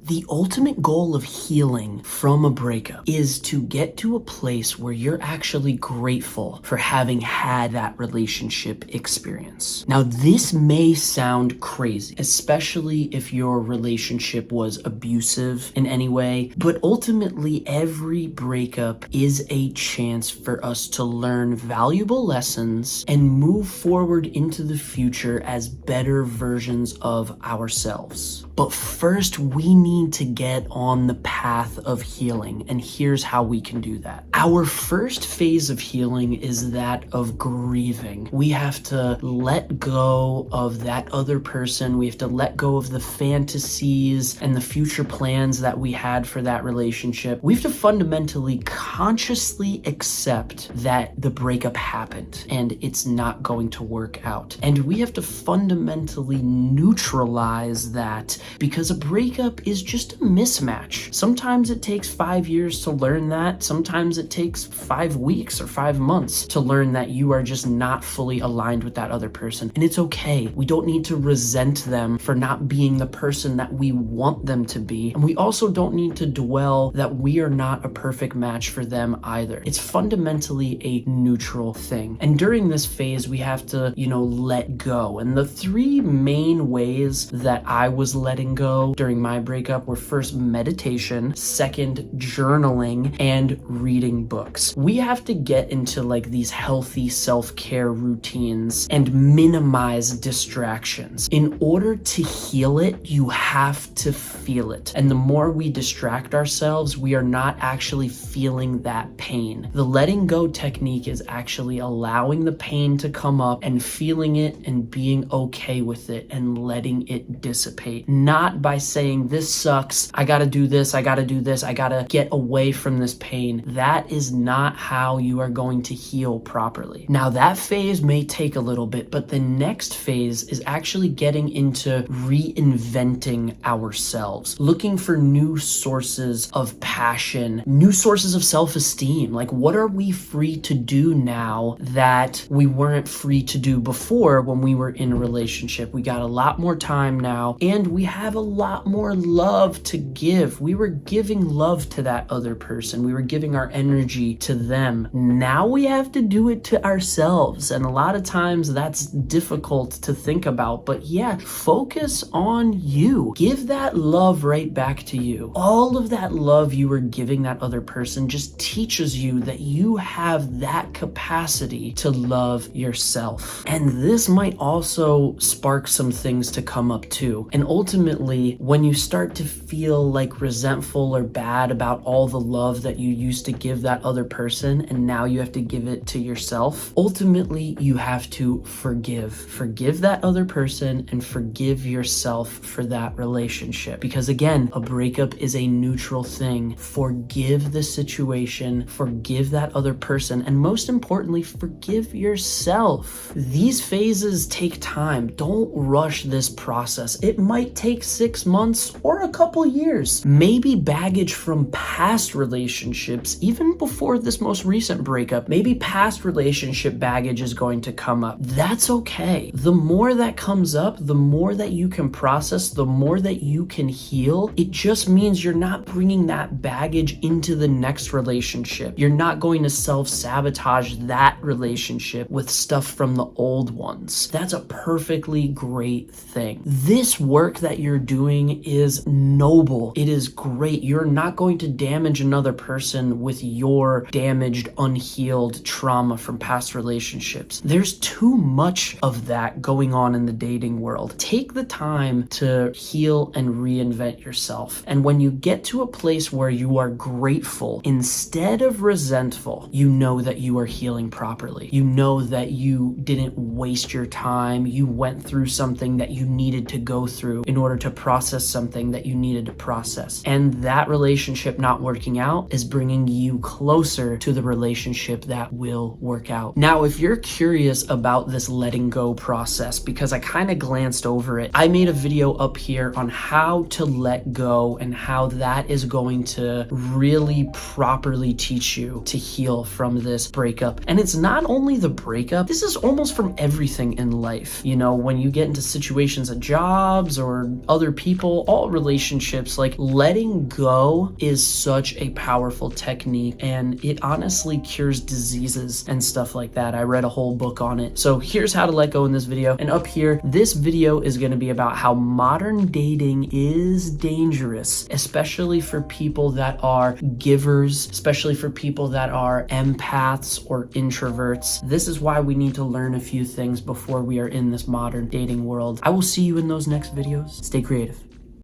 The ultimate goal of healing from a breakup is to get to a place where you're actually grateful for having had that relationship experience. Now, this may sound crazy, especially if your relationship was abusive in any way, but ultimately every breakup is a chance for us to learn valuable lessons and move forward into the future as better versions of ourselves. But first, we need to get on the path of healing, and here's how we can do that. Our first phase of healing is that of grieving. We have to let go of that other person. We have to let go of the fantasies and the future plans that we had for that relationship. We have to fundamentally, consciously accept that the breakup happened and it's not going to work out. And we have to fundamentally neutralize that, because a breakup is just a mismatch. Sometimes it takes 5 years to learn that. Sometimes it takes 5 weeks or 5 months to learn that you are just not fully aligned with that other person. And it's okay. We don't need to resent them for not being the person that we want them to be. And we also don't need to dwell that we are not a perfect match for them either. It's fundamentally a neutral thing. And during this phase, we have to, let go. And the 3 main ways that I was letting go during my breakup were: first, meditation; second, journaling; and reading books. We have to get into these healthy self-care routines and minimize distractions. In order to heal it, you have to feel it. And the more we distract ourselves, we are not actually feeling that pain. The letting go technique is actually allowing the pain to come up and feeling it and being okay with it and letting it dissipate. Not by saying, this sucks, I gotta do this, I gotta do this, I gotta get away from this pain. That is not how you are going to heal properly. Now, that phase may take a little bit, but the next phase is actually getting into reinventing ourselves, looking for new sources of passion, new sources of self-esteem. What are we free to do now that we weren't free to do before when we were in a relationship? We got a lot more time now, and we have a lot more love to give. We were giving love to that other person. We were giving our energy to them. Now we have to do it to ourselves. And a lot of times that's difficult to think about, but yeah, focus on you. Give that love right back to you. All of that love you were giving that other person just teaches you that you have that capacity to love yourself. And this might also spark some things to come up too. And ultimately, when you start to feel resentful or bad about all the love that you used to give that other person and now you have to give it to yourself, ultimately you have to forgive. Forgive that other person and forgive yourself for that relationship. Because again, a breakup is a neutral thing. Forgive the situation, forgive that other person, and most importantly, forgive yourself. These phases take time. Don't rush this process. It might take 6 months or a couple years. Maybe baggage from past relationships, even before this most recent breakup, maybe past relationship baggage is going to come up. That's okay. The more that comes up, the more that you can process, the more that you can heal. It just means you're not bringing that baggage into the next relationship. You're not going to self-sabotage that relationship with stuff from the old ones. That's a perfectly great thing. This work that you're doing is noble. It is great. You're not going to damage another person with your damaged, unhealed trauma from past relationships. There's too much of that going on in the dating world. Take the time to heal and reinvent yourself. And when you get to a place where you are grateful instead of resentful, you know that you are healing properly. You know that you didn't waste your time. You went through something that you needed to go through in order to process something that you needed to process. And that relationship not working out is bringing you closer to the relationship that will work out. Now, if you're curious about this letting go process, because I kind of glanced over it, I made a video up here on how to let go and how that is going to really properly teach you to heal from this breakup. And it's not only the breakup, this is almost from everything in life. When you get into situations at jobs or other people, all relationships relationships, like letting go is such a powerful technique, and it honestly cures diseases and stuff like that. I read a whole book on it. So here's how to let go in this video. And up here, this video is going to be about how modern dating is dangerous, especially for people that are givers, especially for people that are empaths or introverts. This is why we need to learn a few things before we are in this modern dating world. I will see you in those next videos. Stay creative.